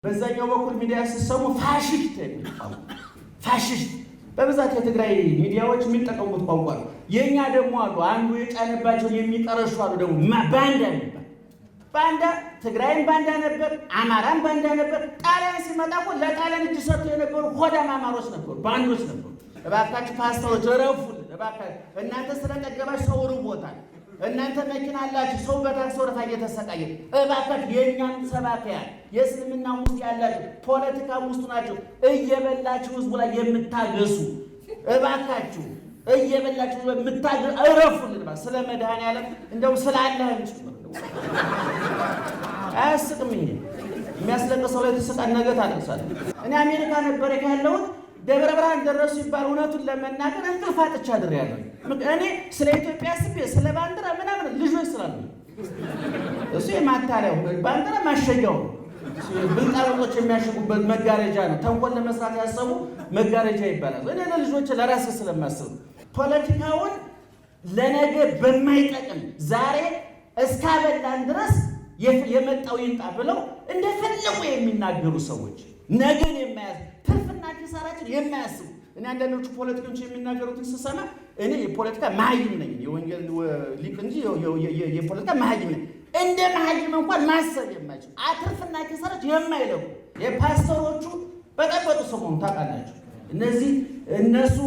በዛኛው በኩል ሚዲያ ሲሰሙ ፋሽስት የሚባሉ ፋሽስት በብዛት የትግራይ ሚዲያዎች የሚጠቀሙት ቋንቋ ነው። የኛ ደግሞ አሉ አንዱ የጫነባቸው የሚቀረሹ አሉ ደግሞ ባንዳ ነበር። ባንዳ ትግራይን ባንዳ ነበር፣ አማራን ባንዳ ነበር። ጣሊያን ሲመጣ እኮ ለጣሊያን እጅ ሰጥቶ የነበሩ ሆዳም አማሮች ነበሩ፣ ባንዶች ነበሩ። እባካችሁ ፓስተሮች ረፉልን፣ እባካችሁ እናንተ ስለጠገባችሁ ሰው ርቦታል። እናንተ መኪና አላችሁ፣ ሰው በታክሲ ወረፋ እየተሰቃየ። እባካችሁ የእኛም ሰባኪያን የእስልምና ውስጥ ያላችሁ ፖለቲካ ውስጥ ናችሁ እየበላችሁ ህዝቡ ላይ የምታገሱ እባካችሁ እየበላችሁ የምታገሱ እረፉልን። ስለ መድኃኒዓለም እንደው ስላለህም ጭምር አያስቅም። ይሄ የሚያስለቅሰው ላይ ተሰቃን ነገ ታለቅሳለህ። እኔ አሜሪካ ነበር ያለሁት ደብረ ብርሃን ደረሱ ይባል እውነቱን ለመናገር እንቅልፍ አጥቻ አድሬያለሁ። እኔ ስለ ኢትዮጵያ ስቤ ስለ ባንዲራ ምናምን ልጆች ስላሉ እሱ የማታሪያው ባንዲራ ማሸጊያው ብልጣሎች የሚያሽጉበት መጋረጃ ነው። ተንኮል ለመስራት ያሰቡ መጋረጃ ይባላል። እኔ ለልጆች ለራሴ ስለማስብ ፖለቲካውን ለነገ በማይጠቅም ዛሬ እስካበላን ድረስ የመጣው ይንጣ ብለው እንደፈለጉ የሚናገሩ ሰዎች ነገን የማያዝ ትርፍና ኪሳራችን የማያስቡ እኔ አንዳንዶቹ ፖለቲከኞች የሚናገሩትን ስሰማ እኔ የፖለቲካ መሀይም ነኝ፣ የወንጌል ሊቅ እንጂ የፖለቲካ መሀይም ነኝ። እንደ መሀይም እንኳን ማሰብ የማይችል ትርፍና ኪሳራች የማይለቁ የፓስተሮቹ በጠበጡ ሰሞኑ ታውቃላችሁ። እነሱ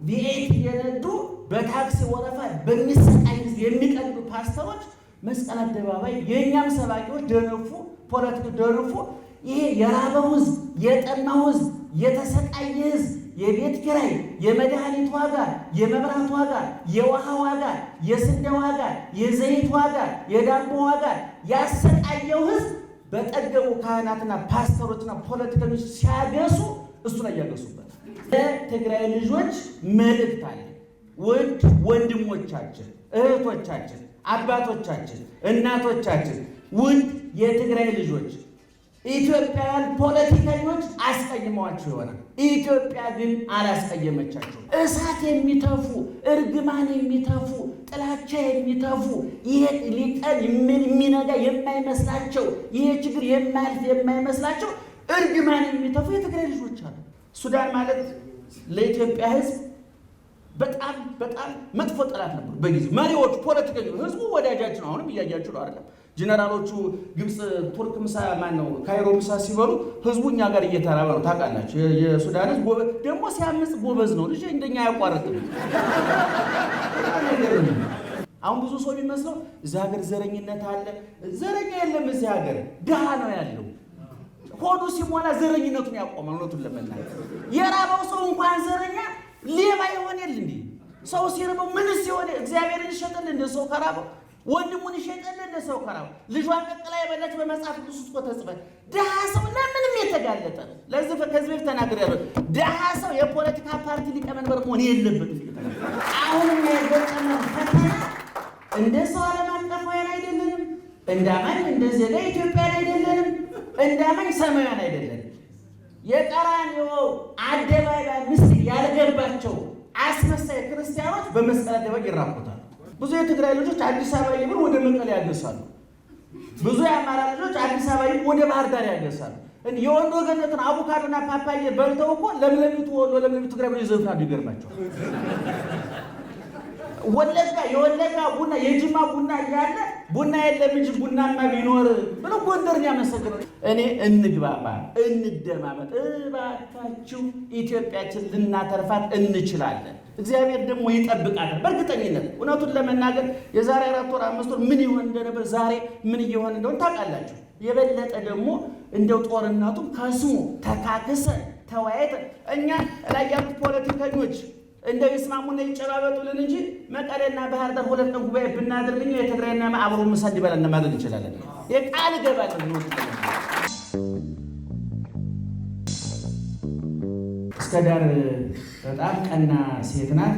ቪኤት እየነዱ በታክሲ ወረፋ በሚሰቃይ የሚቀልዱ ፓስተሮች መስቀል አደባባይ የእኛም ሰባኪዎች ደነፉ፣ ፖለቲካ ደነፉ። ይሄ የራበው ህዝብ፣ የጠማው ህዝብ፣ የተሰቃየ ህዝብ የቤት ኪራይ፣ የመድኃኒት ዋጋ፣ የመብራት ዋጋ፣ የውሃ ዋጋ፣ የስንዴ ዋጋ፣ የዘይት ዋጋ፣ የዳቦ ዋጋ ያሰቃየው ህዝብ በጠገቡ ካህናትና ፓስተሮችና ፖለቲከኞች ሲያገሱ እሱ ላይ ያገሱበት። ለትግራይ ልጆች መልእክት አለ። ውድ ወንድሞቻችን፣ እህቶቻችን፣ አባቶቻችን፣ እናቶቻችን፣ ውድ የትግራይ ልጆች ኢትዮጵያውያን ፖለቲከኞች አስቀይመዋቸው ይሆናል። ኢትዮጵያ ግን አላስቀየመቻቸው። እሳት የሚተፉ እርግማን የሚተፉ ጥላቻ የሚተፉ ይሄ ሊቀን የሚነጋ የማይመስላቸው ይሄ ችግር የማያልፍ የማይመስላቸው እርግማን የሚተፉ የትግራይ ልጆች አሉ። ሱዳን ማለት ለኢትዮጵያ ህዝብ በጣም በጣም መጥፎ ጠላት ነበሩ በጊዜው። መሪዎቹ ፖለቲከኞች፣ ህዝቡ ወዳጃችን ነው። አሁንም እያያችሁ ነው አይደለም? ጀነራሎቹ ግብፅ ቱርክ ምሳ ካይሮ ምሳ ሲበሉ ህዝቡ እኛ ጋር እየተራበ ነው ታውቃላችሁ። የሱዳን ህዝብ ደግሞ ሲያምጽ ጎበዝ ነው። ልጅ እንደኛ አያቋርጥም። አሁን ብዙ ሰው የሚመስለው እዚህ ሀገር ዘረኝነት አለ። ዘረኛ የለም። እዚህ ሀገር ድሃ ነው ያለው። ሆዱ ሲሞላ ዘረኝነቱን ያቆማል። እውነቱን ለመናገር የራበው ሰው እንኳን ዘረኛ ሌባ ይሆናል እንዴ? ሰው ሲርበው ምንስ ይሆን? እግዚአብሔርን ይሸጥል እንደ ሰው ከራበው ወንድሙን ይሸጥል እንደ ሰው ከራበው ልጇን ቀቅላ የበላች በመጽሐፍ ቅዱስ ውስጥ ተጽፏል። ድሃ ሰው ለምንም የተጋለጠ ነው። ለዚህ ከዚህ በፊት ተናግሬያለሁ። ድሃ ሰው የፖለቲካ ፓርቲ ሊቀመንበር መሆን የለበትም። አሁንም የገጠመን ፈተና እንደ ሰው ዓለም አቀፋውያን አይደለንም። እንደ አማኝ እንደ ዜጋ ኢትዮጵያን አይደለንም። እንደ አማኝ ሰማያውያን አይደለንም። የቀራንዮ አደባባይ ምስጢር ያልገባቸው አስመሳይ ክርስቲያኖች በመስቀል አደባባይ ይራቆታሉ። ብዙ የትግራይ ልጆች አዲስ አበባ ይብር ወደ መቀሌ ያገሳሉ። ብዙ የአማራ ልጆች አዲስ አበባ ይብር ወደ ባህር ዳር ያገሳሉ። የወንዶ ገነትን አቮካዶና ፓፓዬ በልተው እኮ ለምለሚቱ ወሎ ለምለሚቱ ትግራይ ብለው ይዘፍናሉ። ይገርማቸዋል። ወለጋ የወለጋ ቡና የጅማ ቡና እያለ ቡና የለም እንጂ ቡናማ ቢኖር ብለው ጎንደርን ያመሰግናል። እኔ እንግባባ፣ እንደማመጥ እባካችሁ ኢትዮጵያችን ልናተርፋት እንችላለን። እግዚአብሔር ደግሞ ይጠብቃታል በእርግጠኝነት። እውነቱን ለመናገር የዛሬ 4 ወር 5 ወር ምን ይሆን እንደነበር ዛሬ ምን እየሆነ እንደሆነ ታውቃላችሁ። የበለጠ ደግሞ እንደው ጦርነቱም ከስሙ ተካክሰን ተወያይተን እኛ ላይ ያሉት ፖለቲከኞች እንደው ይስማሙና ይጨባበጡልን እንጂ መቀሌና ባህር ዳር 2 ቀን ጉባኤ ብናደርግኛ የትግራይና አብሮ ምሳ እንዲበላን ማድረግ እንችላለን። የቃል ገባለን ነው። እስከዳር በጣም ቀና ሴት ናት፣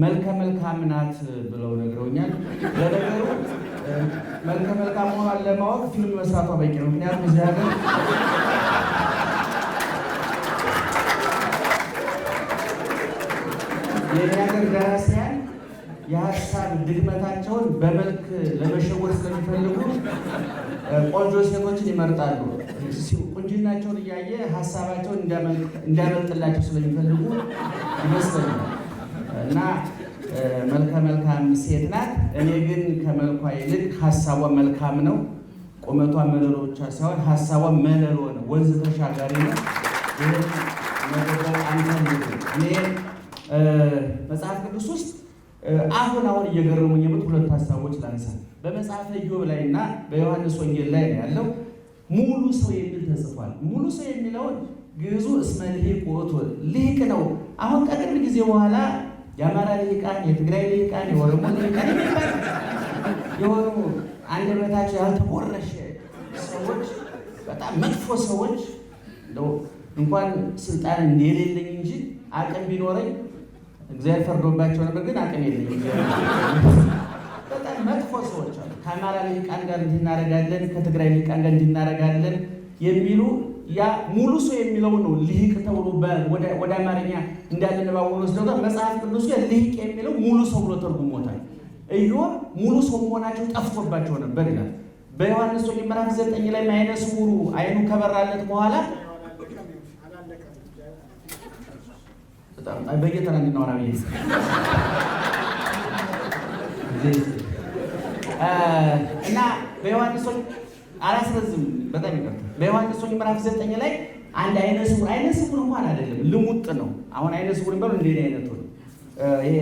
መልከ መልካም ናት ብለው ነግረውኛል። ለነገሩ መልከ መልካም መሆኗን ለማወቅ ፊልም መስራቷ በቂ ነው። ምክንያቱም እዚህ ሀገር የሀገር ደራሲያን የሀሳብ ድግመታቸውን በመልክ ለመሸወር ስለሚፈልጉ ቆንጆ ሴቶችን ይመርጣሉ። ቁንጅናቸውን እያየ ሀሳባቸውን እንዲያመልጥላቸው ስለሚፈልጉ ይመስለኛል። እና መልከ መልካም ሴት ናት። እኔ ግን ከመልኳ ይልቅ ሀሳቧ መልካም ነው። ቁመቷ መለሎ ብቻ ሳይሆን ሀሳቧ መለሎ ነው፣ ወንዝ ተሻጋሪ ነው። ይህን መደበቅ አንፈልግም። እኔ መጽሐፍ ቅዱስ ውስጥ አሁን እየገረሙኝ የመጡ ሁለት ሀሳቦች ላንሳ። በመጽሐፈ ኢዮብ ላይ እና በዮሐንስ ወንጌል ላይ ነው ያለው። ሙሉ ሰው የሚል ተጽፏል። ሙሉ ሰው የሚለውን ግዕዙ እስመ ልሂቅ ውእቱ ልሂቅ ነው። አሁን ከቅርብ ጊዜ በኋላ የአማራ ልሂቃን፣ የትግራይ ልሂቃን፣ የኦሮሞ ልሂቃን የሚባል የሆኑ አንደበታቸው ያልተቦረሸ ሰዎች፣ በጣም መጥፎ ሰዎች እንኳን ስልጣን የሌለኝ እንጂ አቅም ቢኖረኝ እግዚአብሔር ፈርዶባቸው ነበር፣ ግን አቅም የለኝም። በጣም መጥፎ ሰዎች አሉ። ከአማራ ልሂቃን ጋር እንዲናረጋለን፣ ከትግራይ ልሂቃን ጋር እንዲናረጋለን የሚሉ ያ ሙሉ ሰው የሚለው ነው ልሂቅ ተብሎ ወደ አማርኛ እንዳለ ንባብ ወስደውታል። መጽሐፍ ቅዱስ ላይ ልሂቅ የሚለው ሙሉ ሰው ብሎ ተርጉሞታል። ኢዮብ ሙሉ ሰው መሆናቸው ጠፍቶባቸው ነበር ይላል። በዮሐንስ ወንጌል ምዕራፍ 9 ላይ ዓይነ ስውሩ ዓይኑ ከበራለት በኋላ በጌታ እንድናወራ ብዬ እና በዮሐንስ አላስረዝም፣ በጣም ይቀርታል። በዮሐንስ ወንጌል ምዕራፍ 9 ላይ አንድ ዓይነ ስውር እንኳን አይደለም ልሙጥ ነው። አሁን ዓይነ ስውር የሚባለው እንደኔ አይነቱ ነው። ይሄ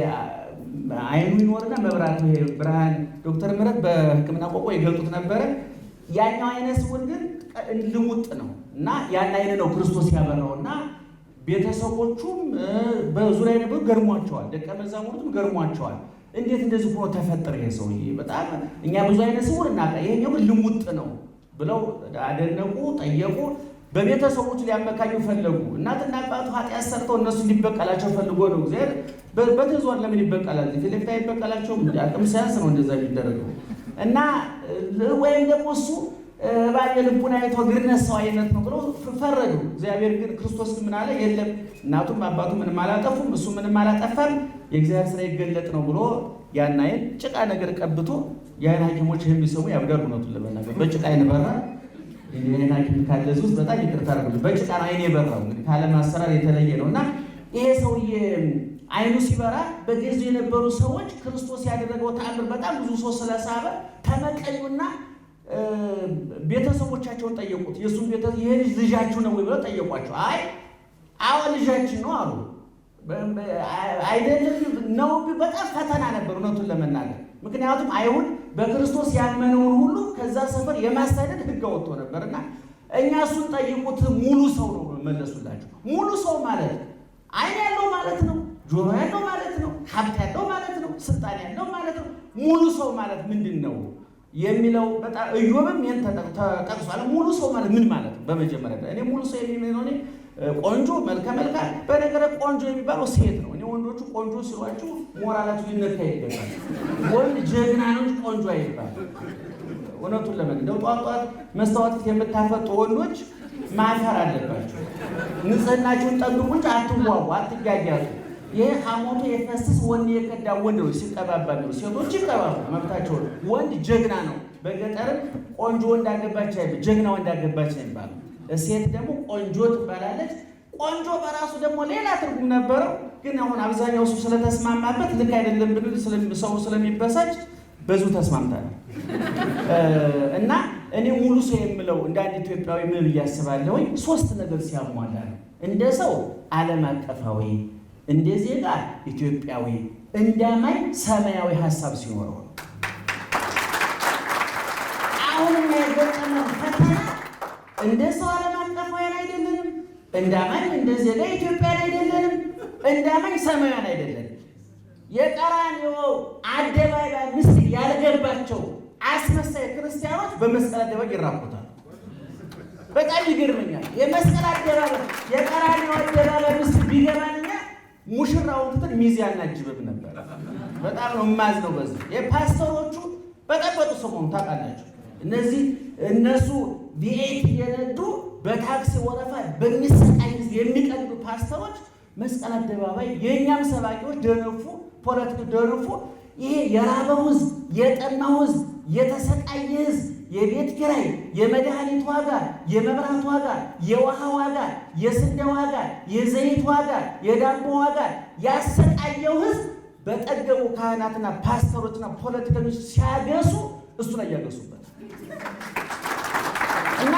ዓይኑ ይኖርና መብራቱ ይሄ ብርሃን ዶክተር ምህረት በሕክምና ቋንቋ ይገልጡት ነበረ። ያኛው ዓይነ ስውር ግን ልሙጥ ነው እና ያን ዓይነ ነው ክርስቶስ ያበራውና ቤተሰቦቹም በዙሪያ የነበሩ ገርሟቸዋል። ደቀ መዛሙርቱም ገርሟቸዋል። እንዴት እንደዚህ ሆኖ ተፈጠረ ይሄ ሰውዬ? በጣም እኛ ብዙ ዓይነ ስውር እናውቃ፣ ይሄኛው ግን ልሙጥ ነው ብለው አደነቁ፣ ጠየቁ። በቤተሰቦቹ ሊያመካኙ ፈለጉ። እናትና አባቱ ኃጢአት ሰርተው እነሱ ሊበቀላቸው ፈልጎ ነው። እግዚአብሔር በተዟን ለምን ይበቀላል? ፊት ለፊት አይበቀላቸውም። አቅም ሳያንስ ነው እንደዛ የሚደረገው። እና ወይም ደግሞ እሱ ባየ ልቡን አይቶ ግርነሳው አይነት ነው ብለው ፈረዱ። እግዚአብሔር ግን ክርስቶስ ምን አለ? የለም እናቱም አባቱ ምንም አላጠፉም፣ እሱ ምንም አላጠፋም፣ የእግዚአብሔር ስራ ይገለጥ ነው ብሎ ያን ዓይን ጭቃ ነገር ቀብቶ የዓይን ሐኪሞች ይህን ቢሰሙ ያብዳሉ። እውነቱን ለመናገር በጭቃ ዓይን በራ። የዓይን ሐኪም ካለ እዚህ ውስጥ በጣም ይቅርታ አድርጉልኝ። በጭቃ ነው ዓይን የበራው። እንግዲህ ከዓለም አሰራር የተለየ ነው እና ይሄ ሰውዬ ዓይኑ ሲበራ በጊዜው የነበሩ ሰዎች ክርስቶስ ያደረገው ተአምር በጣም ብዙ ሰው ስለሳበ ተመቀኙና ቤተሰቦቻቸውን ጠየቁት። የእሱን ይሄ ልጅ ልጃችሁ ነው ወይ ብለው ጠየቋቸው። አይ አዎ ልጃችን ነው አሉ። አይደለም ነው። በጣም ፈተና ነበር እውነቱን ለመናገር። ምክንያቱም አይሁድ በክርስቶስ ያመነውን ሁሉ ከዛ ሰፈር የማሳደድ ሕግ ወጥቶ ነበርና እኛ እሱን ጠይቁት ሙሉ ሰው ነው መለሱላቸው። ሙሉ ሰው ማለት ዓይን ያለው ማለት ነው፣ ጆሮ ያለው ማለት ነው፣ ሀብት ያለው ማለት ነው፣ ስልጣን ያለው ማለት ነው። ሙሉ ሰው ማለት ምንድን ነው የሚለው በጣም ኢዮብም ይሄን ተጠቅሷል። ሙሉ ሰው ማለት ምን ማለት ነው? በመጀመሪያ እኔ ሙሉ ሰው የሚለው እኔ ቆንጆ መልከ መልካም፣ በነገረ ቆንጆ የሚባለው ሴት ነው። እኔ ወንዶቹ ቆንጆ ሲሏችሁ ሞራላችሁ ሊነካ ይገባል። ወንድ ጀግና ነው እንጂ ቆንጆ አይባል። እውነቱን ለምን እንደው ጧት መስታወት የምታፈጡ ወንዶች ማፈር አለባቸው። ንጽህናችሁን ጠብቁ እንጂ አትዋቡ፣ አትጋጋጡ። ይሄ ሐሞቱ የፈሰስ ወንድ የቀዳ ወንድ ነው ሲቀባባ ነው። ሴቶች ይቀባቡ መብታቸው ነው። ወንድ ጀግና ነው። በገጠርም ቆንጆ ወንድ አገባች አይባል፣ ጀግና ወንድ አገባች አይባል። ሴት ደግሞ ቆንጆ ትባላለች። ቆንጆ በራሱ ደግሞ ሌላ ትርጉም ነበረው። ግን አሁን አብዛኛው ሰው ስለተስማማበት ልክ አይደለም ብንል ሰው ስለሚበሳጭ ብዙ ተስማምታል። እና እኔ ሙሉ ሰው የምለው እንደ አንድ ኢትዮጵያዊ ምን ብዬ አስባለሁ? ሶስት ነገር ሲያሟላ ነው። እንደ ሰው ዓለም አቀፋዊ፣ እንደ ዜጋ ኢትዮጵያዊ፣ እንደ አማኝ ሰማያዊ ሀሳብ ሲኖረው ነው። አሁን የገጠመን ፈተና እንደ ሰው ዓለም አቀፋዊ አይደለንም፣ እንደ አማኝ እንደ ዜጋ ኢትዮጵያን አይደለንም፣ እንደ አማኝ ሰማያዊን አይደለንም። የቀራንዮ አደባባይ ምስጢር ያልገባቸው አስመሳይ ክርስቲያኖች በመስቀል አደባባይ ይራቆታል። በጣም ይገርመኛል። የመስቀል አደባባይ የቀራንዮ አደባባይ ምስጢር ቢገባንኛ ሙሽራውን ትተን ሚዜ አናጅብም ነበር። በጣም ነው የማዝነው በዚህ የፓስተሮቹ በጠበጡ ሰሞኑን ታውቃላችሁ። እነሱ ቪኤት እየነዱ በታክሲ ወረፋ በሚሰቃይ ጊዜ የሚቀልዱ ፓስተሮች መስቀል አደባባይ የእኛም ሰባኪዎች ደነፉ፣ ፖለቲክ ደነፉ። ይሄ የራበው ሕዝብ፣ የጠማው ሕዝብ፣ የተሰቃየ ሕዝብ የቤት ኪራይ፣ የመድኃኒት ዋጋ፣ የመብራት ዋጋ፣ የውሃ ዋጋ፣ የስንዴ ዋጋ፣ የዘይት ዋጋ፣ የዳቦ ዋጋ ያሰቃየው ሕዝብ በጠገቡ ካህናትና ፓስተሮችና ፖለቲከኞች ሲያገሱ እሱ ላይ ያገሱበት እና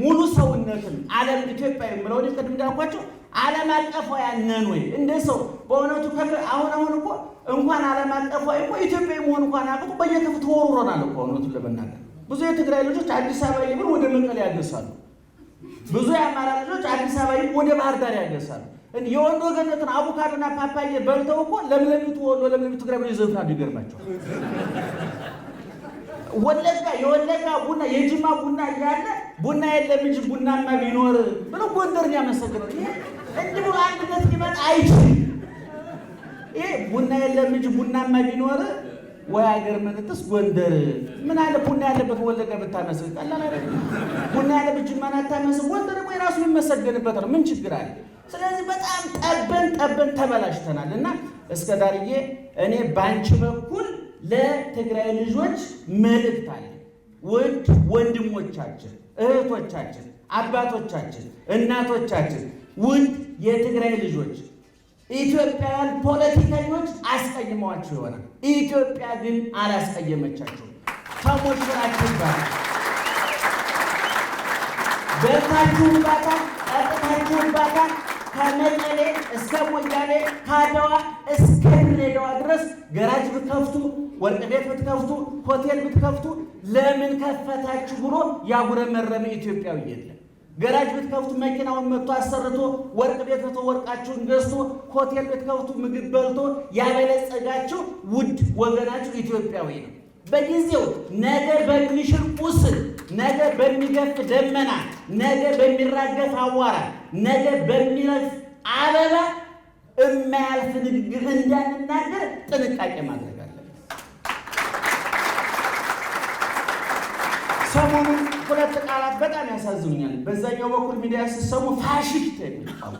ሙሉ ሰውነትን ዓለም ኢትዮጵያ የምለው ቅድም እንዳልኳቸው ዓለም አቀፋውያን ነን ወይ እንደ ሰው በእውነቱ አሁን እኮ እንኳን ዓለም አቀፋዊ እኮ ኢትዮጵያዊ መሆን እንኳን አቅቶ በየክፍሉ ተወርውረናል እኮ እውነቱን ለመናገር ብዙ የትግራይ ልጆች አዲስ አበባ ይብሉ ወደ መቀሌ ያገሳሉ። ብዙ የአማራ ልጆች አዲስ አበባ ይብሉ ወደ ባህር ዳር ያገሳሉ። የወንዶ ገነትን አቮካዶና ፓፓዬ በልተው እኮ ለምለሚቱ ወሎ ለምለሚቱ ትግራይ ብለው ይዘፍናሉ። ይገርማቸዋል። የወለጋ ቡና የጅማ ቡና እያለ ቡና የለም እንጂ ቡናማ ቢኖር ብለው ጎንደርን ያመሰግነው። ይሄ እንዲህ ብሎ አንድነት ሊመጣ አይችልም። ይሄ ቡና የለም እንጂ ቡናማ ቢኖር ወይ ሀገር ምንጥስ ጎንደር ምን አለ ቡና ያለበት ወለጋ ብታመስል ቀላል አይደለም። ቡና ያለበት ጅማና ታመስል ጎንደር ወይ ራሱ የሚመሰገንበት ነው። ምን ችግር አለ? ስለዚህ በጣም ጠበን ተበላሽተናል እና እስከ ዳርዬ እኔ ባንቺ በኩል ለትግራይ ልጆች መልእክት አለ። ውድ ወንድሞቻችን፣ እህቶቻችን፣ አባቶቻችን፣ እናቶቻችን፣ ውድ የትግራይ ልጆች ኢትዮጵያውያን ፖለቲከኞች አስቀይመዋችሁ ይሆናል። ኢትዮጵያ ግን አላስቀየመቻችሁም። ተሞሽራችሁባታል፣ በልታችሁባታል፣ ጠጥታችሁባታል። ከመቀሌ እስከ ሞያሌ ከአድዋ እስከ ድሬዳዋ ድረስ ገራጅ ብትከፍቱ፣ ወርቅ ቤት ብትከፍቱ፣ ሆቴል ብትከፍቱ ለምን ከፈታችሁ ብሎ ያጉረመረመ ኢትዮጵያዊ የለም። ገራጅ ብትከፍቱ መኪናውን መጥቶ አሰርቶ ወርቅ ቤት መጥቶ ወርቃችሁን ገዝቶ ሆቴል ብትከፍቱ ምግብ በልቶ ያበለጸጋችሁ ውድ ወገናችሁ ኢትዮጵያዊ ነው። በጊዜው ነገ በሚሽር ቁስል፣ ነገ በሚገፍ ደመና፣ ነገ በሚራገፍ አዋራ፣ ነገ በሚረግፍ አበባ የማያልፍ ንግግር እንዳንናገር ጥንቃቄ ማድረግ አለብን። ሰሞኑን ሁለት ቃላት በጣም ያሳዝኑኛል። በዛኛው በኩል ሚዲያ ሲሰሙ ፋሽስት የሚባሉ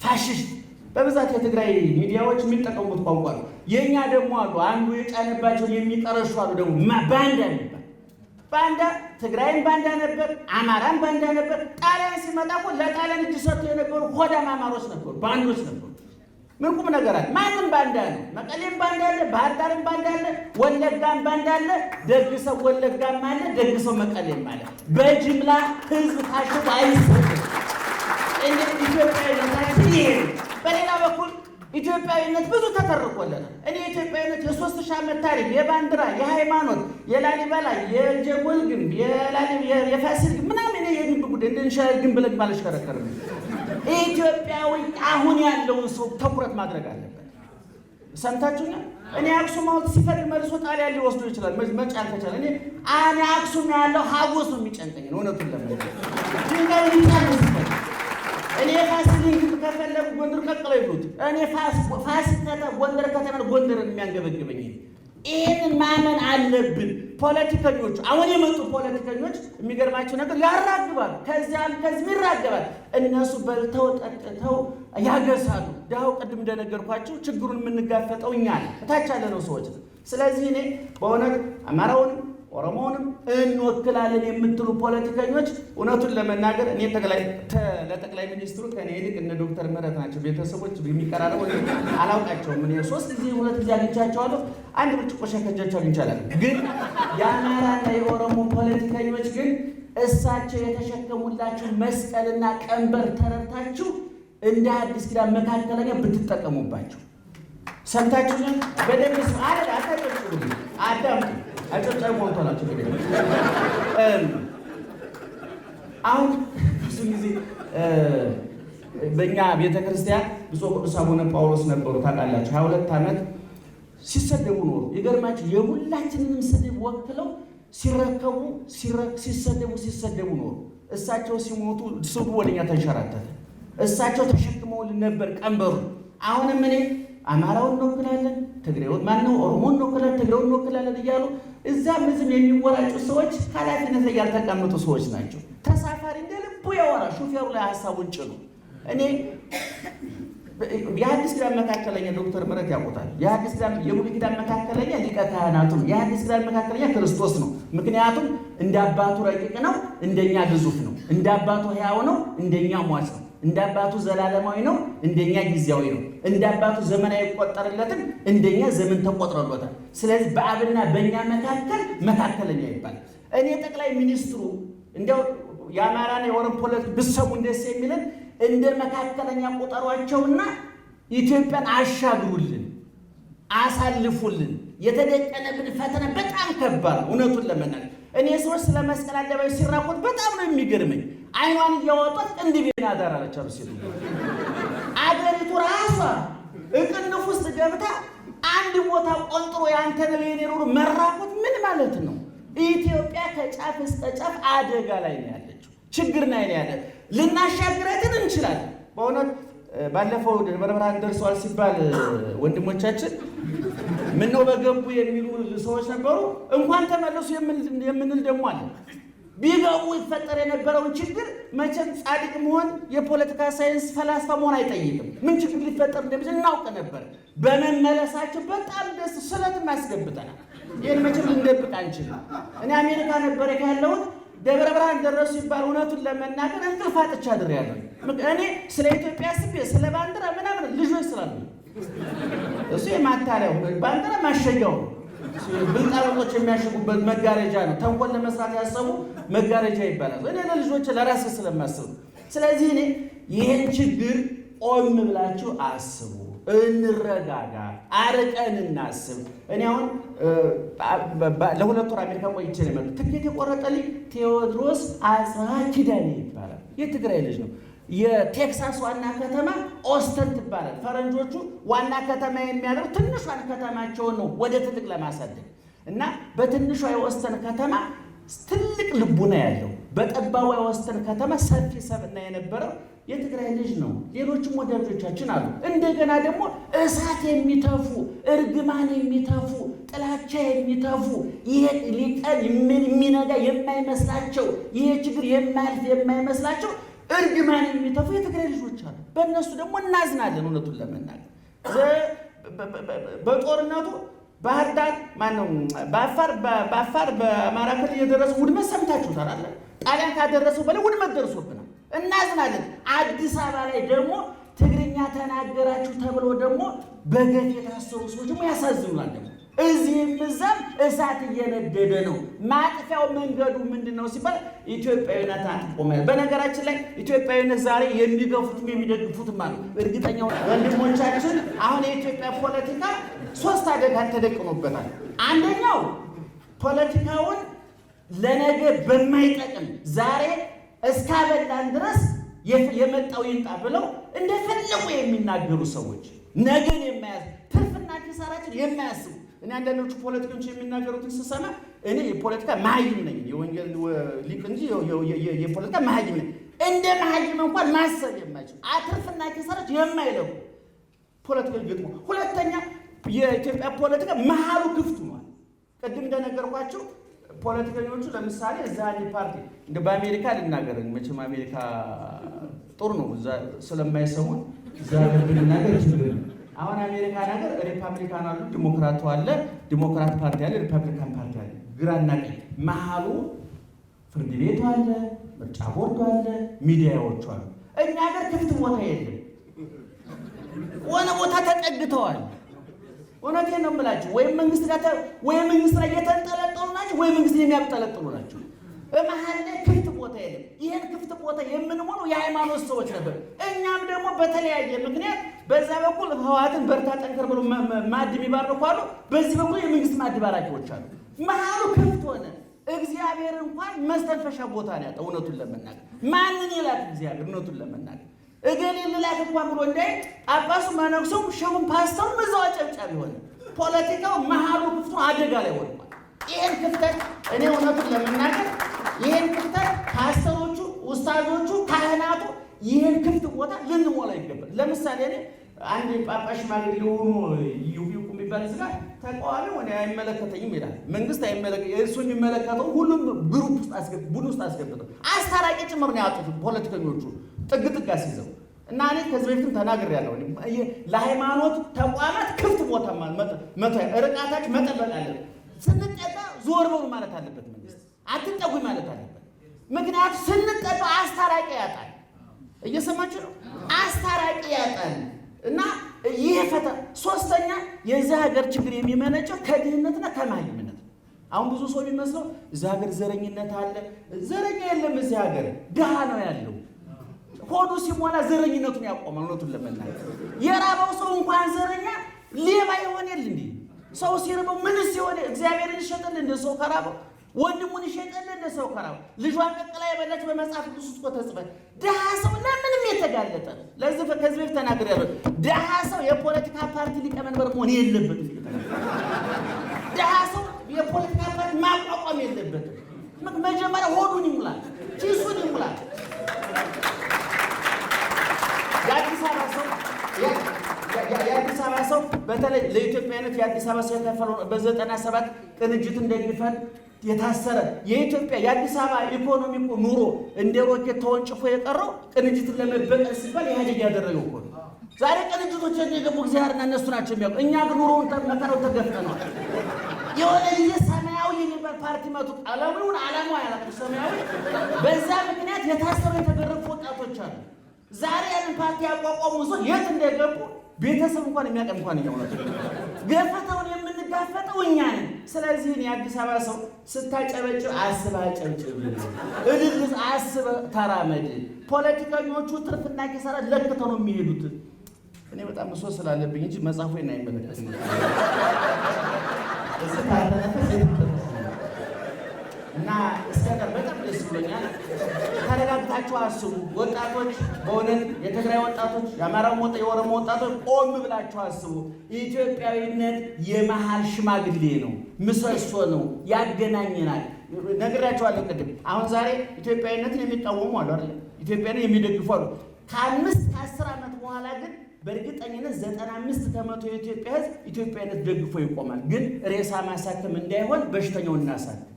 ፋሽስት በብዛት የትግራይ ሚዲያዎች የሚጠቀሙት ቋንቋ ነው። የኛ ደግሞ አሉ አንዱ የጫነባቸውን የሚቀረሹ አሉ። ደግሞ ባንዳ የሚባል ባንዳ ትግራይን ባንዳ ነበር፣ አማራን ባንዳ ነበር። ጣሊያን ሲመጣ እኮ ለጣሊያን እጅ ሰጥቶ የነበሩ ሆዳም አማሮች ነበሩ፣ ባንዶች ነበሩ። ምን ቁም ነገር አለ? ማንም ባንዳ ነው። መቀሌም ባንዳ አለ፣ ባህር ዳርም ባንዳ አለ፣ ወለጋም ባንዳ አለ። ደግ ሰው ወለጋም አለ፣ ደግ ሰው መቀሌም አለ። በጅምላ ህዝብ ታሽጎ አይሰጥም። እንግዲህ ኢትዮጵያዊነታችን ይሄ ነው። በሌላ በኩል ኢትዮጵያዊነት ብዙ ተተርኮለናል። እኔ ኢትዮጵያዊነት የ3000 ዓመት ታሪክ የባንዲራ የሃይማኖት የላሊበላ የጀጎል ግንብ የፋሲል ግንብ ምናምን የግንብ ጉዳይ እንደንሻል ግንብ ብለን ባለሽከረከር ነው። ኢትዮጵያዊ አሁን ያለውን ሰው ትኩረት ማድረግ አለበት። ሰምታችሁኛል? እኔ አክሱም ሐውልት ሲፈልግ መልሶ ጣሊያን ሊወስዱ ይችላል። መጫን ከቻለ እኔ አክሱም ያለው ሀጎስ ነው የሚጨንቀኝ ነው እውነቱን ለመናገር ድንጋይ ሊጫን ነው። እኔ ፋሲልን ግንብ ከፈለጉ ጎንደር ቀቅለው ይሉት። እኔ ፋሲል ጎንደር ከተማ ጎንደርን የሚያንገበግበኝ ይህንን ማመን አለብን። ፖለቲከኞቹ አሁን የመጡ ፖለቲከኞች የሚገርማቸው ነገር ያራግባሉ፣ ከዚያም ከዚህም ይራገባል። እነሱ በልተው ጠጥተው ያገሳሉ። ዳው ቅድም እንደነገርኳቸው ችግሩን የምንጋፈጠው እኛ እታች ያለነው ሰዎች ነው። ስለዚህ እኔ በእውነት አማራውንም ኦሮሞውንም እንወክላለን የምትሉ ፖለቲከኞች እውነቱን ለመናገር እኔ ለጠቅላይ ሚኒስትሩ ከኔ ይልቅ እነ ዶክተር ምህረት ናቸው ቤተሰቦች የሚቀራረቡ አላውቃቸውም። እኔ 3 ጊዜ 2 ጊዜ አግኝቻቸዋለሁ። አንድ ብርጭቆ ሸከጃቸው አግኝቻለሁ። ግን የአማራና የኦሮሞ ፖለቲከኞች ግን እሳቸው የተሸከሙላችሁ መስቀልና ቀንበር ተረድታችሁ እንደ አዲስ ኪዳን መካከለኛ ብትጠቀሙባቸው። ሰምታችሁኝ በደንብ አዳምጡ። አጨብጫቢ ሞልቷላችሁ። አሁን ብዙ ጊዜ በእኛ ቤተክርስቲያን ብፁዕ ቅዱስ አቡነ ጳውሎስ ነበሩ ታውቃላችሁ። 22 ዓመት ሲሰደቡ ኖሩ። ይገርማችሁ የሁላችንንም ስድብ ወክለው ሲረከቡ ሲሰደቡ ኖሩ። እሳቸው ሲሞቱ ስቡ ወደኛ ተንሸራተተ። እሳቸው ተሸክመውልን ነበር ቀንበሩ። አሁንም እኔ አማራውን እንወክላለን፣ ትግሬውን ማነው ኦሮሞን እንወክላለን፣ ትግሬውን እንወክላለን እያሉ እዛም እዚህም የሚወራጩ ሰዎች ኃላፊነት ላይ ያልተቀመጡ ሰዎች ናቸው። ተሳፋሪ እንደ ልቡ ያወራ ሹፌሩ ላይ ሀሳቡን ጭኑ። እኔ የሐዲስ ኪዳን መካከለኛ ዶክተር ምረት ያውቁታል። የሐዲስ ኪዳን የብሉይ ኪዳን መካከለኛ ሊቀ ካህናቱ ነው። የሐዲስ ኪዳን መካከለኛ ክርስቶስ ነው። ምክንያቱም እንደ አባቱ ረቂቅ ነው፣ እንደኛ ግዙፍ ነው። እንደ አባቱ ሕያው ነው፣ እንደኛ ሟች ነው። እንደ አባቱ ዘላለማዊ ነው፣ እንደኛ ጊዜያዊ ነው። እንደ አባቱ ዘመን አይቆጠርለትም፣ እንደኛ ዘመን ተቆጥሮለታል። ስለዚህ በአብና በእኛ መካከል መካከለኛ ይባላል። እኔ ጠቅላይ ሚኒስትሩ እንደው የአማራና የኦሮሞ ፖለቲካ ብሰሙ ደስ የሚለን እንደ መካከለኛ ቁጠሯቸውና ኢትዮጵያን አሻግሩልን፣ አሳልፉልን። የተደቀነብን ፈተና በጣም ከባድ ነው። እውነቱን ለመናገር እኔ ሰዎች ስለ መስቀል አደባባይ ሲራቆት በጣም ነው የሚገርመኝ። አይኗን እያወጣት ቅንድቤን አዳራለች አሉ ሲሉ አገሪቱ ራሷ እቅንፍ ውስጥ ገብታ አንድ ቦታ ቆንጥሮ ያንተ ነው የኔ ኑሮ መራቆት ምን ማለት ነው? ኢትዮጵያ ከጫፍ እስከ ጫፍ አደጋ ላይ ነው ያለችው፣ ችግር ላይ ነው ያለ። ልናሻግራትን እንችላለን። በእውነት ባለፈው ደብረ ብርሃን ደርሰዋል ሲባል ወንድሞቻችን ምን ነው በገቡ የሚሉ ሰዎች ነበሩ። እንኳን ተመለሱ የምንል ደግሞ አለ። ቢገቡ ይፈጠር የነበረውን ችግር መቼም ጻድቅ መሆን የፖለቲካ ሳይንስ ፈላስፋ መሆን አይጠይቅም። ምን ችግር ሊፈጠር እንደሚችል እናውቅ ነበር። በመመለሳቸው በጣም ደስ ስለትም ያስገብተናል። ይህን መቼም ልንደብቅ አንችልም። እኔ አሜሪካ ነበር ያለሁት። ደብረ ብርሃን ደረሱ ሲባል እውነቱን ለመናገር እንቅልፍ አጥቻ አድሬያለሁ። እኔ ስለ ኢትዮጵያ ስቤ ስለ ባንዲራ ምናምን ልጆች ስላሉ እሱ የማታሪያው ባንዲራ ማሸጊያው ብልጣጦች የሚያሽጉበት መጋረጃ ነው። ተንኮል ለመስራት ያሰቡ መጋረጃ ይባላል። እኔ ለልጆች ለራሴ ስለማስብ፣ ስለዚህ እኔ ይህን ችግር ቆም ብላችሁ አስቡ፣ እንረጋጋ፣ አርቀን እናስብ። እኔ አሁን ለሁለት ወር አሜሪካ ቆይቼ ነው የመጣሁት። ትኬት የቆረጠልኝ ቴዎድሮስ አጽብሃ ኪዳኔ ይባላል። የትግራይ ልጅ ነው። የቴክሳስ ዋና ከተማ ኦስተን ትባላል። ፈረንጆቹ ዋና ከተማ የሚያደርጉ ትንሿን ከተማቸውን ነው ወደ ትልቅ ለማሳደግ እና በትንሿ የኦስተን ከተማ ትልቅ ልቡና ያለው፣ በጠባቧ የኦስተን ከተማ ሰፊ ሰብዕና የነበረው የትግራይ ልጅ ነው። ሌሎችም ወዳጆቻችን አሉ። እንደገና ደግሞ እሳት የሚተፉ እርግማን የሚተፉ ጥላቻ የሚተፉ ይሄ ሊቀን የሚነጋ የማይመስላቸው ይሄ ችግር የማያልፍ የማይመስላቸው እርግማን የሚተፉ የትግራይ ልጆች አሉ። በእነሱ ደግሞ እናዝናለን። እውነቱን ለመናገር በጦርነቱ ባህር ዳር ማነው በአፋር በአማራ ክልል የደረሰው ውድመት ሰምታችሁታል አለ። ጣሊያን ካደረሰው በላይ ውድመት ደርሶብናል። እናዝናለን። አዲስ አበባ ላይ ደግሞ ትግርኛ ተናገራችሁ ተብሎ ደግሞ በገፍ የታሰሩ ሰዎች ደግሞ ያሳዝኑናል። ደግሞ እዚህም እዛም እሳት እየነደደ ነው። ማጥፊያው መንገዱ ምንድን ነው ሲባል ኢትዮጵያዊነት አጥቆመ። በነገራችን ላይ ኢትዮጵያዊነት ዛሬ የሚገፉትም የሚደግፉትም አሉ። እርግጠኛው ወንድሞቻችን አሁን የኢትዮጵያ ፖለቲካ ሶስት አደጋ ተደቅኖበታል። አንደኛው ፖለቲካውን ለነገ በማይጠቅም ዛሬ እስካበላን ድረስ የመጣው ይንጣ ብለው እንደፈለጉ የሚናገሩ ሰዎች ነገን የማያስ ትርፍና ኪሳራችን የማያስቡ እኔ አንዳንዶቹ ፖለቲከኞች የሚናገሩትን ስሰማ እኔ የፖለቲካ መሀይም ነኝ፣ የወንጌል ሊቅ እንጂ የፖለቲካ መሀይም ነኝ። እንደ መሀይም እንኳን ማሰብ የማይችል ትርፍና ኪሳራችን የማይለቁ ፖለቲከኞች ገጥሞ፣ ሁለተኛ የኢትዮጵያ ፖለቲካ መሀሉ ክፍት ሆኗል። ቅድም እንደነገርኳቸው ፖለቲከኞቹ ለምሳሌ እዛ አንድ ፓርቲ እንደ በአሜሪካ ልናገር መቼም አሜሪካ ጥሩ ነው ስለማይሰሙን እዛ ብንናገር ችግር ነው። አሁን አሜሪካ ነገር ሪፐብሊካን አሉ፣ ዲሞክራቱ አለ፣ ዲሞክራት ፓርቲ አለ፣ ሪፐብሊካን ፓርቲ አለ፣ ግራና ቀኝ። መሀሉ ፍርድ ቤቱ አለ፣ ምርጫ ቦርዱ አለ፣ ሚዲያዎቹ አሉ። እኛ ሀገር ክፍት ቦታ የለም። ሆነ ቦታ ተጠግተዋል። እውነቴን ነው የምላችሁ። ወይም መንግስት ጋር ወይም መንግስት ላይ የተንጠለጠሉ ናቸው፣ ወይም መንግስት የሚያጠለጥሉ ናቸው። በመሀል ላይ ክፍት ቦታ የለም። ይህን ክፍት ቦታ የምንሞላው የሃይማኖት ሰዎች ነበር። እኛም ደግሞ በተለያየ ምክንያት በዛ በኩል ህወሓትን በርታ ጠንከር ብሎ ማዕድ የሚባርኩ አሉ፣ በዚህ በኩል የመንግስት ማዕድ ባራኪዎች አሉ። መሀሉ ክፍት ሆነ። እግዚአብሔር እንኳን መስተንፈሻ ቦታ ነው ያጣው። እውነቱን ለመናገር ማንን ይላል እግዚአብሔር? እውነቱን ለመናገር እገሌ ልላክ እንኳን ብሎ እንዳይ ጳጳሱ መነኩሴው ሸሁን ፓስተሩም እዛው አጨብጫቢ ሆነ። ፖለቲካው መሀሉ ክፍቱን አደጋ ላይ ወድቋል። ይህን ክፍተት እኔ እውነቱን ለመናገር ይህን ክፍተት ፓስተሮቹ፣ ኡስታዞቹ፣ ካህናቱ ይህን ክፍት ቦታ ልንሞላ ይገባል። ለምሳሌ እኔ አንድ ጳጳስ ሽማግሌ የሆኑ ይሁዩ የሚባል ስጋ ተቃዋሚ ሆነ አይመለከተኝም ይላል። መንግስት እሱ የሚመለከተው ሁሉም ግሩፕ ውስጥ ቡድን ውስጥ አስገብተው አስታራቂ ጭምር ነው ያጡት ፖለቲከኞቹ ጥግ አስይዘው እና እኔ ከዚህ በፊትም ተናግሬያለሁ። ለሃይማኖት ተቋማት ክፍት ቦታ ርቃታች መጠበቅ አለበት። ስንጠጋ ዞር በሉ ማለት አለበት መንግስት። አትጠጉኝ ማለት አለበት። ምክንያቱም ስንጠጋ አስታራቂ ያጣል። እየሰማችሁ ነው? አስታራቂ ያጣል። እና ይሄ ሶስተኛ የዚህ ሀገር ችግር የሚመነጨው ከድህነትና ከመሃይምነት። አሁን ብዙ ሰው የሚመስለው እዚህ ሀገር ዘረኝነት አለ። ዘረኛ የለም። እዚህ ሀገር ድሃ ነው ያለው። ሆዱ ሲሞላ ዘረኝነቱን ያቆማል። እውነቱን ለመናገር የራበው ሰው እንኳን ዘረኛ ሌባ ይሆናል እንዴ? ሰው ሲርበው ምንስ ይሆን? እግዚአብሔርን ይሸጠል እንደ ሰው ከራበው፣ ወንድሙን ይሸጠል እንደ ሰው ከራበው። ልጇን ቀቅላ የበላች በመጽሐፍ ቅዱስ ውስጥ ተጽፏል። ድሃ ሰው ለምንም የተጋለጠ ነው። ለዚህ ከዚህ በፊት ተናግሬያለሁ። ድሃ ሰው የፖለቲካ ፓርቲ ሊቀመንበር መሆን የለበትም። ድሃ ሰው የፖለቲካ ፓርቲ ማቋቋም የለበትም። መጀመሪያ ሆዱን ይሙላል፣ ኪሱን ይሙላል። የአዲስ አበባ ሰው በተለይ ለኢትዮጵያነት የአዲስ አበባ ሰው የተፈረው በ97 ቅንጅትን ደግፈን የታሰረ የኢትዮጵያ የአዲስ አበባ ኢኮኖሚ ኑሮ እንደ ሮኬት ተወንጭፎ የቀረው ቅንጅትን ለመበቀል ሲባል ኢህአዴግ ያደረገው እኮ ነው። ዛሬ ቅንጅቶች የገቡ እግዚአብሔርና እነሱ ናቸው የሚያውቁ። እኛ ግን ኑሮውን መከራው ተገፍተነዋል። የሆነ ጊዜ ሰማያዊ የሚባል ፓርቲ መጡ። ቀለሙን ዓላማው ያላቀ ሰማያዊ። በዛ ምክንያት የታሰሩ የተገረፉ ወጣቶች አሉ። ዛሬ ያንን ፓርቲ ያቋቋሙ ሰው የት እንደገቡ ቤተሰብ እንኳን የሚያውቅ እንኳን እያውነት ገፈታውን የምንጋፈጠው እኛ ነን። ስለዚህ የአዲስ አበባ ሰው ስታጨበጭብ አስበህ አጨብጭብ፣ እልልስ አስበህ ተራመድ። ፖለቲከኞቹ ትርፍና ኪሳራ ለክተው ነው የሚሄዱት። እኔ በጣም ብሶ ስላለብኝ እንጂ መጽሐፉ አይመለከትም። እና እስከዳር በጣም ደስ ብሎኛል። ተረጋግታችሁ አስቡ ወጣቶች፣ በእውነት የትግራይ ወጣቶች፣ የአማራው ወጣ የኦሮሞ ወጣቶች ቆም ብላችሁ አስቡ። ኢትዮጵያዊነት የመሃል ሽማግሌ ነው፣ ምሰሶ ነው፣ ያገናኘናል። ነግራችኋለሁ ቅድም። አሁን ዛሬ ኢትዮጵያዊነትን የሚቃወሙ አሉ አይደል? ኢትዮጵያዊነትን የሚደግፉ አሉ። ከ5-10 ዓመት በኋላ ግን በእርግጠኝነት 95 ከመቶ የኢትዮጵያ ሕዝብ ኢትዮጵያዊነት ደግፎ ይቆማል። ግን ሬሳ ማሳከም እንዳይሆን በሽተኛውን እናሳክም።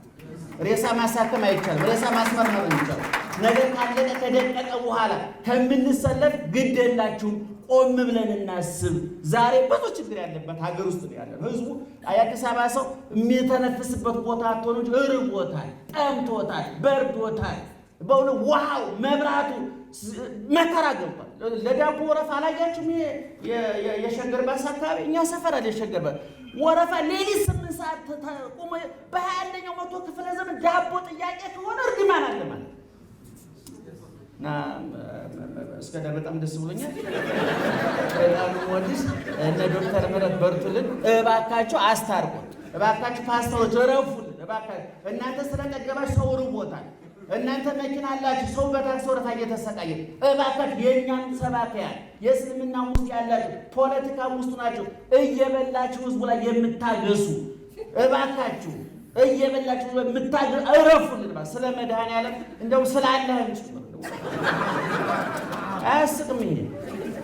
ሬሳ ማሳከም አይቻልም። ሬሳ ማስመርመር ነው የሚቻለው። ነገር ካለቀ ከደቀቀ በኋላ ከምንሰለፍ ግድ የላችሁም፣ ቆም ብለን እናስብ። ዛሬ ብዙ ችግር ያለበት ሀገር ውስጥ ነው ያለው ህዝቡ። የአዲስ አበባ ሰው የሚተነፍስበት ቦታ አጥቶ ነው እንጂ እርቦታል፣ ጠምቶታል፣ በርዶታል። በእውነ ውሃው፣ መብራቱ መከራ ገብቷል። ለዳቦ ወረፋ አላያችሁም? የሸገር ባስ አካባቢ እኛ ሰፈር አለ የሸገር ባስ ወረፋ ሌሊት 8 ሰዓት ቆመ። በ21ኛው መቶ ክፍለ ዘመን ዳቦ ጥያቄ ከሆነ እርግማን አለ ማለት እና እስከዳር በጣም ደስ ብሎኛል። በጣም ወዲስ እነ ዶክተር ምህረት በርቱልን። እባካችሁ አስታርቁን፣ እባካችሁ ፓስተሮች ረፉልን፣ እባካችሁ እናንተ ስለጠገባችሁ ሰው ርቦታል። እናንተ መኪና አላችሁ፣ ሰው በታክሲ ወረፋ እየተሰቃየ። እባካችሁ የእኛም ሰባኪያን የእስልምና ውስጥ ያላችሁ ፖለቲካ ውስጥ ናችሁ እየበላችሁ ህዝቡ ላይ የምታገሱ እባካችሁ እየበላችሁ የምታገሱ እረፉልን። ስለ መድኃኔዓለም እንደው ስለ አላህም ጭምር አያስቅም። ይሄ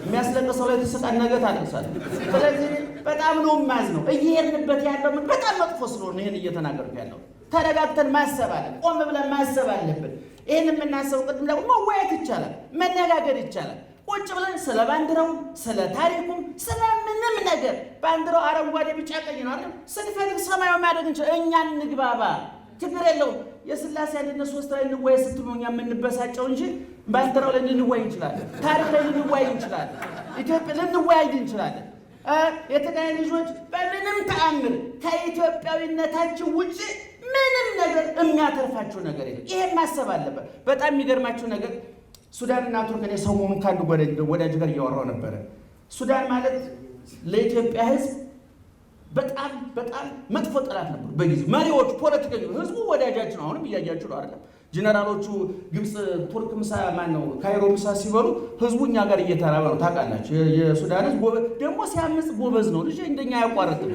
የሚያስለቅሰው ላይ ተሰቃን ነገ ታለቅሳለህ። ስለዚህ በጣም ነው የማዝነው። እየሄድንበት ያለው ምን በጣም መጥፎ ስለሆነ ይሄን እየተናገርኩ ያለው ተረጋግተን ማሰብ አለን። ቆም ብለን ማሰብ አለብን። ይህን የምናስበው ቅድም ደግሞ መወያየት ይቻላል፣ መነጋገር ይቻላል። ቁጭ ብለን ስለ ባንዲራው፣ ስለ ታሪኩም፣ ስለ ምንም ነገር ባንዲራው አረንጓዴ፣ ቢጫ፣ ቀይ ነው አይደል? ስንፈልግ ሰማያዊ ማድረግ እንችላለን። እኛ እንግባባ፣ ችግር የለውም። የሥላሴ አንድነት 3 ላይ እንወያይ ስትሉ እኛ የምንበሳጨው እንጂ ባንዲራው ላይ ልንወያይ እንችላለን፣ ታሪክ ላይ ልንወያይ እንችላለን፣ ኢትዮጵያ ልንወያይ እንችላለን። የትግራይ ልጆች በምንም ተአምር ከኢትዮጵያዊነታችን ውጭ ምንም ነገር የሚያተርፋቸው ነገር የለም። ይሄን ማሰብ አለበት። በጣም የሚገርማቸው ነገር ሱዳንና ቱርክ፣ እኔ ሰሞኑን ካንዱ ወዳጅ ጋር እያወራሁ ነበረ። ሱዳን ማለት ለኢትዮጵያ ሕዝብ በጣም በጣም መጥፎ ጠላት ነበሩ በጊዜው። መሪዎቹ፣ ፖለቲከኞች፣ ህዝቡ ወዳጃችን ነው። አሁንም እያያችሁ ነው አይደለም? ጀነራሎቹ ግብፅ ቱርክ ምሳ ማነው ካይሮ ምሳ ሲበሉ ህዝቡ እኛ ጋር እየተራበ ነው። ታውቃላችሁ? የሱዳን ህዝብ ደግሞ ሲያምጽ ጎበዝ ነው። ልጅ እንደኛ አያቋርጥም።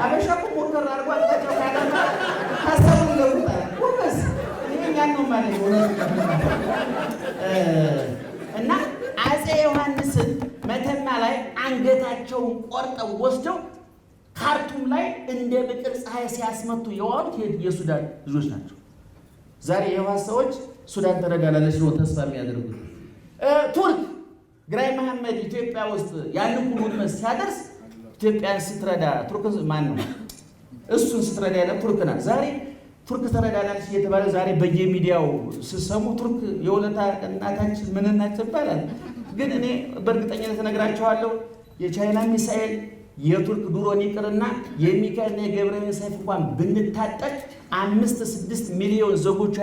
አበሻ እኮ ሞከር አድርጎ አጣጫው ካላማ ሀሳቡን ይለውጣል። ጎበዝ ይሄኛን ነው ማለት ነው። እና አፄ ዮሐንስን መተማ ላይ አንገታቸውን ቆርጠው ወስደው ካርቱም ላይ እንደ ብቅር ፀሐይ ሲያስመቱ የዋሉት የሱዳን ልጆች ናቸው። ዛሬ የህወሓት ሰዎች ሱዳን ተረጋላለች ነው ተስፋ የሚያደርጉት። ቱርክ ግራኝ መሐመድ ኢትዮጵያ ውስጥ ያንን ሁሉ ሲያደርስ ኢትዮጵያን ስትረዳ ቱርክ ማን ነው? እሱን ስትረዳ ያለ ቱርክ ናት። ዛሬ ቱርክ ተረዳላለች እየተባለ ዛሬ በየሚዲያው ስሰሙ ቱርክ የውለታ እናታችን ምን ናቸው ይባላል። ግን እኔ በእርግጠኝነት እነግራቸዋለሁ የቻይና ሚሳኤል የቱርክ ድሮን ይቅርና የሚካኤልና የገብርኤል ሰይፍ እንኳን ብንታጠቅ 5-6 ሚሊዮን ዜጎቿ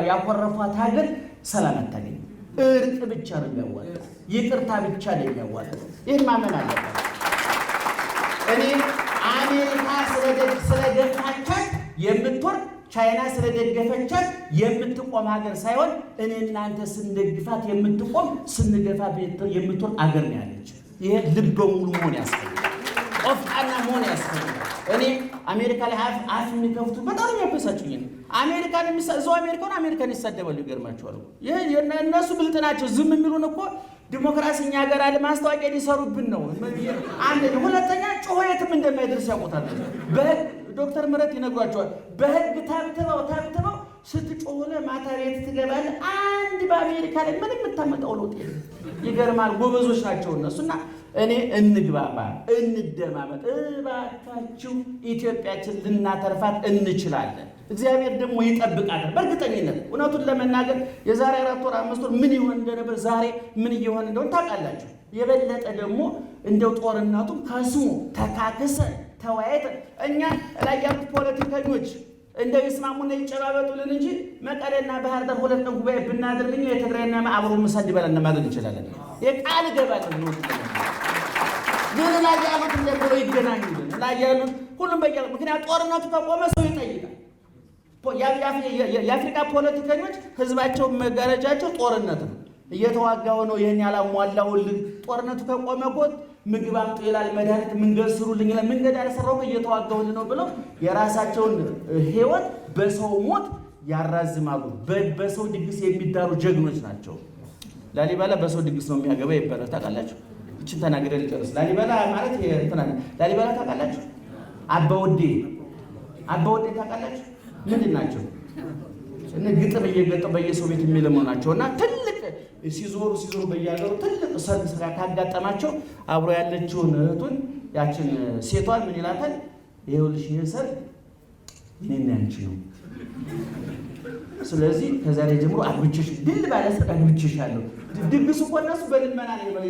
ያኮረፏት ሀገር ሰላም አታገኝም። እርቅ ብቻ ነው የሚያዋጣው፣ ይቅርታ ብቻ ነው የሚያዋጣው። ይህን ማመን አለበት። እኔ አሜሪካ ስለደፋቻት የምትወርድ ቻይና ስለደገፈቻት የምትቆም ሀገር ሳይሆን እኔ እናንተ ስንደግፋት የምትቆም ስንገፋ የምትወርድ አገር ነው ያለች። ይሄ ልበ ሙሉ መሆን ያስፈልጋል፣ ቆፍጣና መሆን ያስፈልጋል። እኔ አሜሪካ ላይ አፍ የሚከፍቱ በጣም ያበሳጩኝ ነው። አሜሪካን እዛው አሜሪካን ይሳደባሉ። ይገርማቸዋል። እነሱ ብልጥ ናቸው። ዝም የሚሉን እኮ ዲሞክራሲ እኛ ሀገር አለ ማስታወቂያ ሊሰሩብን ነው። አንድ ሁለተኛ ጮሆ የትም እንደማይደርስ ያውቁታል። በህግ ዶክተር ምህረት ይነግሯቸዋል። በህግ ታብትበው ስትጮህ ማታ ቤት ትገባለህ። አንድ በአሜሪካ ላይ ምንም የምታመጣው ለውጥ የለም። ይገርማል። ጎበዞች ናቸው እነሱና እኔ እንግባባ፣ እንደማመጥ። እባካችሁ ኢትዮጵያችን ልናተርፋት እንችላለን። እግዚአብሔር ደግሞ ይጠብቃታል በእርግጠኝነት። እውነቱን ለመናገር የዛሬ 4 ወር 5 ወር ምን ይሆን እንደነበር ዛሬ ምን እየሆነ እንደሆነ ታውቃላችሁ። የበለጠ ደግሞ እንደው ጦርነቱ ከስሙ ተካክሰን ተወያይተን እኛ ላይ ያሉት ፖለቲከኞች እንደው ይስማሙና ይጨባበጡልን እንጂ መቀሌና ባህር ዳር 2 ቀን ጉባኤ ብናደርግኝ የትግራይና አብሮ ምሳ እንዲበላን ማድረግ እንችላለን። የቃል ገባለን ነው። ግን ላይ ያሉት እንደው ይገናኙልን ላይ ያሉት ሁሉም በያ ምክንያት ጦርነቱ ከቆመ ሰው ይጠይቃል። የአፍሪካ ፖለቲከኞች ህዝባቸው መጋረጃቸው ጦርነት ነው። እየተዋጋው ነው። ይሄን ያላሟላውልኝ ጦርነቱ ከቆመ እኮ ምግብ አምጡ ይላል፣ መድኃኒት መንገድ ስሩልኝ ይላል። መንገድ ያልሰራው እየተዋጋውልኝ ነው ብለው የራሳቸውን ህይወት በሰው ሞት ያራዝማሉ። በሰው ድግስ የሚዳሩ ጀግኖች ናቸው። ላሊበላ በሰው ድግስ ነው የሚያገባ ይባላል። ታውቃላችሁ? እቺን ተናግሬ ልጨርስ። ላሊበላ ማለት እንትና ላሊበላ ታውቃላችሁ? አባወዴ ታውቃላችሁ? ምንድን ናቸው? እነ ግጥም እየገጠሙ በየሰው ቤት የሚለሙ ናቸውና ትልቅ ሲዞሩ በያገሩ ትልቅ ሰርግ ስራ ካጋጠማቸው አብሮ ያለችውን እህቱን ያችን ሴቷን ምን ይላታል? ይኸውልሽ ይሄ ሰርግ እኔና አንቺ ነው። ስለዚህ ከዛሬ ጀምሮ አግብቼሽ ድል ባለ ሰርግ አግብቼሻለሁ። ድግስ እኮ እነሱ በልመና ነው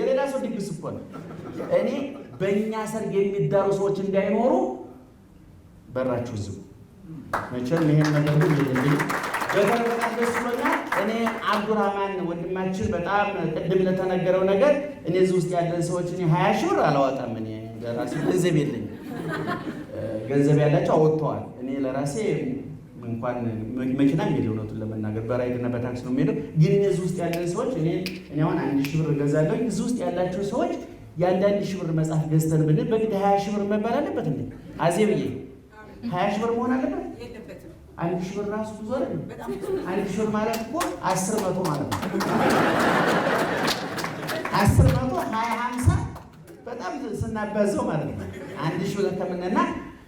የሌላ ሰው ድግስ እኮ ነው። እኔ በእኛ ሰርግ የሚዳሩ ሰዎች እንዳይኖሩ በራችሁ ዝጉ። መቼም ይሄን ነገር ሁሉ ይልልኝ በተረጋጋ ስለሆነ እኔ አብዱራህማን ወንድማችን በጣም ቅድም ለተነገረው ነገር እኔ እዚህ ውስጥ ያለን ሰዎች እኔ 20 ሺህ ብር አላወጣም። እኔ ለራሴ ገንዘብ የለኝም። ገንዘብ ያላቸው አወጥተዋል። እኔ ለራሴ እንኳን መኪና የለኝም። እውነቱን ለመናገር በራይድና በታክሲ ነው የምሄደው። ግን እዚህ ውስጥ ያለን ሰዎች እኔ አሁን 1 ሺህ ብር እገዛለሁ። እዚህ ውስጥ ያላቸው ሰዎች የ1 ሺህ ብር መጽሐፍ ገዝተን ብንል በግድ 20 ሺህ ብር መባል አለበት እንዴ? አዜብዬ 20 ሺህ ብር መሆን አለበት? 1 ሺህ ብር ራሱ ብዙ አይደለም። 1 ሺህ ብር ማለት እኮ 10 መቶ ማለት ነው። 10 መቶ 20 50 በጣም ስናባዘው ማለት ነው። 1 ሺህ ብር ከምንና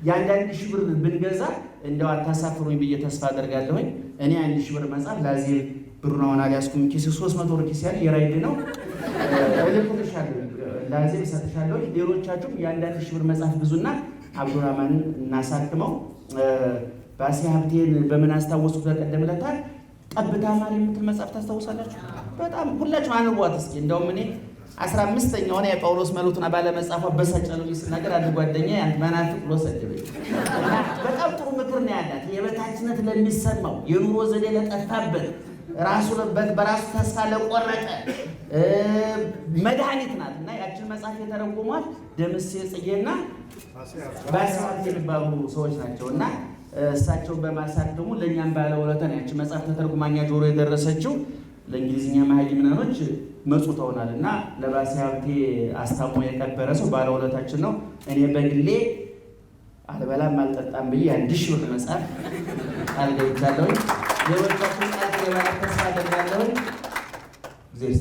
የ1 ሺህ ብር ብንገዛ እንደው አታሳፍሩኝ ብዬ ተስፋ አደርጋለሁኝ። እኔ 1 ሺህ ብር መጽሐፍ ላዚህ ብሩን አሁን አልያዝኩም። ኪስ 300 ብር ኪስ ያለ የራይድ ነው እልክልሻለሁ፣ ላዚህ እሰጥሻለሁ። ሌሎቻችሁም የ1 ሺህ ብር መጽሐፍ ብዙና አብዱራህማንን እናሳክመው። ባሴ ሀብቴን በምን አስታወሱት? በቀደም ዕለት ጠብታ ማር የምትል መጽሐፍ ታስታውሳላችሁ? በጣም ሁላችሁም አንቧት እስኪ። እንደውም እኔ 15ኛው ሆነ የጳውሎስ መልእክቱን ባለ መጽሐፏ በሳጨለው ሲናገር አንድ ጓደኛዬ አንተ መናፍቅ ብሎ ሰደበኝ። በጣም ጥሩ ምክር ነው ያላት። የበታችነት ለሚሰማው የኑሮ ዘዴ ለጠፋበት ራሱ በራሱ ተስፋ ለቆረጠ መድኃኒት ናት እና ያችን መጽሐፍ የተረጎሟት ደምሴ ጽጌና ባሴ ሀብቴ የሚባሉ ሰዎች ናቸው እና እሳቸው በማሳተሙ ለእኛም ባለውለታ ነው ያችን መጽሐፍ ተተርጉማኛ ጆሮ የደረሰችው። ለእንግሊዝኛ መሀይምናኖች መጽውተውናል እና ለባሴ ሀብቴ አስታሞ የቀበረ ሰው ባለውለታችን ነው። እኔ በግሌ አልበላም አልጠጣም ብዬ 1 ሺህ ብር መጽሐፍ ቃል ገብቻለሁ። ሌሎቻችን ቃል የበላ ተስፋ አደርጋለሁ። ጊዜ